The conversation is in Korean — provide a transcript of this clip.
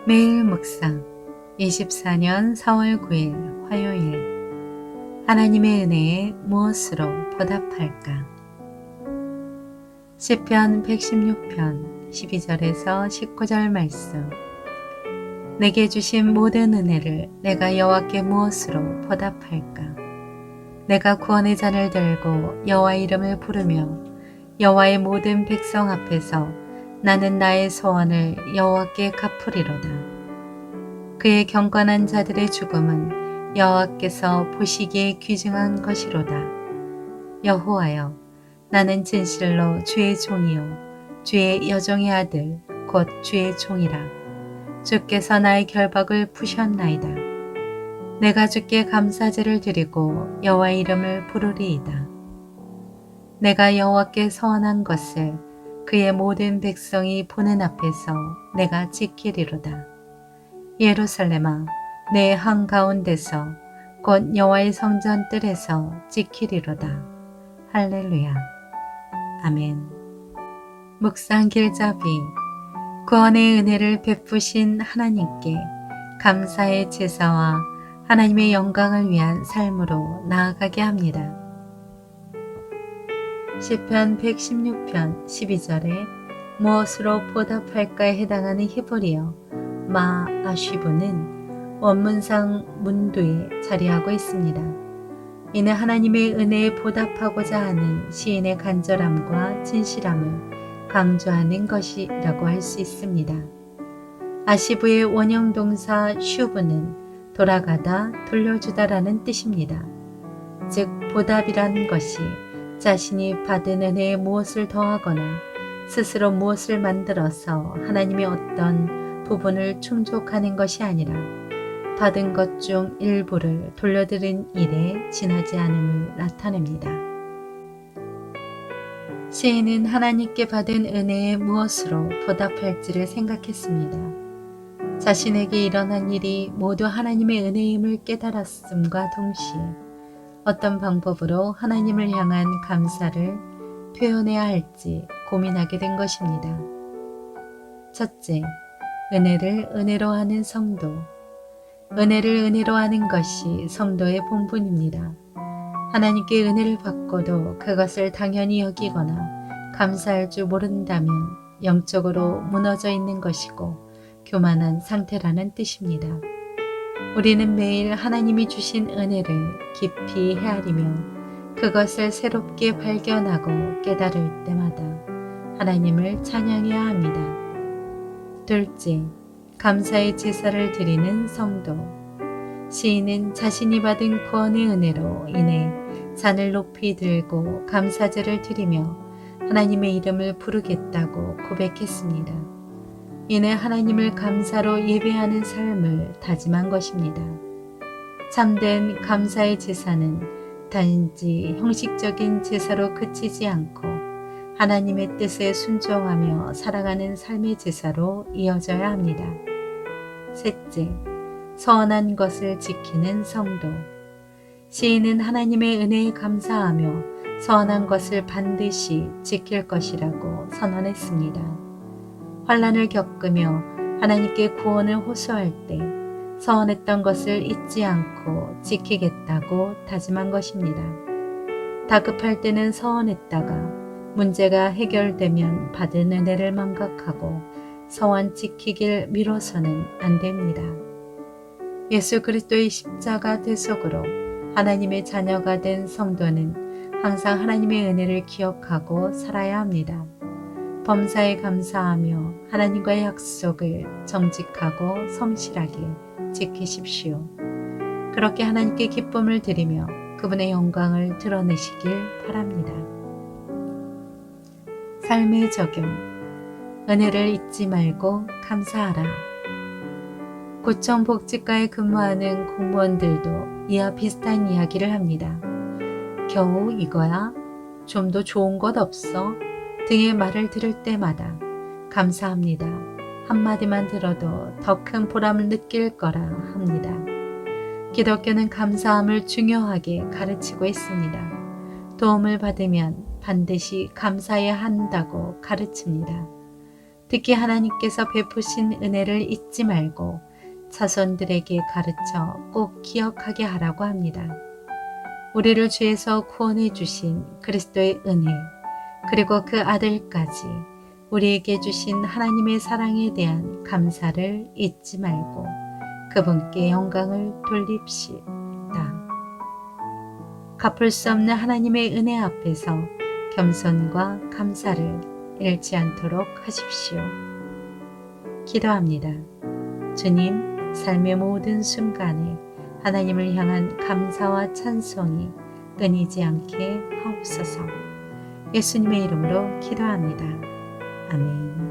매일 묵상 24년 4월 9일 화요일 하나님의 은혜에 무엇으로 보답할까? 시편 116편 12절에서 19절 말씀. 내게 주신 모든 은혜를 내가 여호와께 무엇으로 보답할까? 내가 구원의 잔을 들고 여호와의 이름을 부르며 여호와의 모든 백성 앞에서 나는 나의 소원을 여호와께 갚으리로다. 그의 경건한 자들의 죽음은 여호와께서 보시기에 귀중한 것이로다. 여호와여, 나는 진실로 주의 종이요 주의 여종의 아들 곧 주의 종이라. 주께서 나의 결박을 푸셨나이다. 내가 주께 감사제를 드리고 여호와의 이름을 부르리이다. 내가 여호와께 서원한 것을 그의 모든 백성이 보는 앞에서 내가 지키리로다. 예루살렘아, 내 한가운데서 곧 여호와의 성전 뜰에서 지키리로다. 할렐루야. 아멘. 묵상 길잡이. 구원의 은혜를 베푸신 하나님께 감사의 제사와 하나님의 영광을 위한 삶으로 나아가게 합니다. 시편 116편 12절에 무엇으로 보답할까에 해당하는 히브리어 마 아쉬브는 원문상 문두에 자리하고 있습니다. 이는 하나님의 은혜에 보답하고자 하는 시인의 간절함과 진실함을 강조하는 것이라고 할 수 있습니다. 아시브의 원형 동사 슈브는 돌아가다, 돌려주다라는 뜻입니다. 즉 보답이라는 것이 자신이 받은 은혜에 무엇을 더하거나 스스로 무엇을 만들어서 하나님의 어떤 부분을 충족하는 것이 아니라 받은 것 중 일부를 돌려드린 일에 지나지 않음을 나타냅니다. 시인은 하나님께 받은 은혜에 무엇으로 보답할지를 생각했습니다. 자신에게 일어난 일이 모두 하나님의 은혜임을 깨달았음과 동시에 어떤 방법으로 하나님을 향한 감사를 표현해야 할지 고민하게 된 것입니다. 첫째, 은혜를 은혜로 하는 성도. 은혜를 은혜로 하는 것이 성도의 본분입니다. 하나님께 은혜를 받고도 그것을 당연히 여기거나 감사할 줄 모른다면 영적으로 무너져 있는 것이고 교만한 상태라는 뜻입니다. 우리는 매일 하나님이 주신 은혜를 깊이 헤아리며 그것을 새롭게 발견하고 깨달을 때마다 하나님을 찬양해야 합니다. 둘째, 감사의 제사를 드리는 성도. 시인은 자신이 받은 구원의 은혜로 인해 잔을 높이 들고 감사제를 드리며 하나님의 이름을 부르겠다고 고백했습니다. 이는 하나님을 감사로 예배하는 삶을 다짐한 것입니다. 참된 감사의 제사는 단지 형식적인 제사로 그치지 않고 하나님의 뜻에 순종하며 살아가는 삶의 제사로 이어져야 합니다. 셋째, 서원한 것을 지키는 성도. 시인은 하나님의 은혜에 감사하며 서원한 것을 반드시 지킬 것이라고 선언했습니다. 환난을 겪으며 하나님께 구원을 호소할 때 서원했던 것을 잊지 않고 지키겠다고 다짐한 것입니다. 다급할 때는 서원했다가 문제가 해결되면 받은 은혜를 망각하고 서원 지키길 미뤄서는 안 됩니다. 예수 그리스도의 십자가 대속으로 하나님의 자녀가 된 성도는 항상 하나님의 은혜를 기억하고 살아야 합니다. 범사에 감사하며 하나님과의 약속을 정직하고 성실하게 지키십시오. 그렇게 하나님께 기쁨을 드리며 그분의 영광을 드러내시길 바랍니다. 삶의 적용. 은혜를 잊지 말고 감사하라. 구청 복지과에 근무하는 공무원들도 이와 비슷한 이야기를 합니다. 겨우 이거야? 좀 더 좋은 것 없어? 등의 말을 들을 때마다 감사합니다. 한마디만 들어도 더 큰 보람을 느낄 거라 합니다. 기독교는 감사함을 중요하게 가르치고 있습니다. 도움을 받으면 반드시 감사해야 한다고 가르칩니다. 특히 하나님께서 베푸신 은혜를 잊지 말고 자손들에게 가르쳐 꼭 기억하게 하라고 합니다. 우리를 죄에서 구원해 주신 그리스도의 은혜, 그리고 그 아들까지 우리에게 주신 하나님의 사랑에 대한 감사를 잊지 말고 그분께 영광을 돌립시다. 갚을 수 없는 하나님의 은혜 앞에서 겸손과 감사를 잃지 않도록 하십시오. 기도합니다. 주님, 삶의 모든 순간에 하나님을 향한 감사와 찬송이 끊이지 않게 하옵소서. 예수님의 이름으로 기도합니다. 아멘.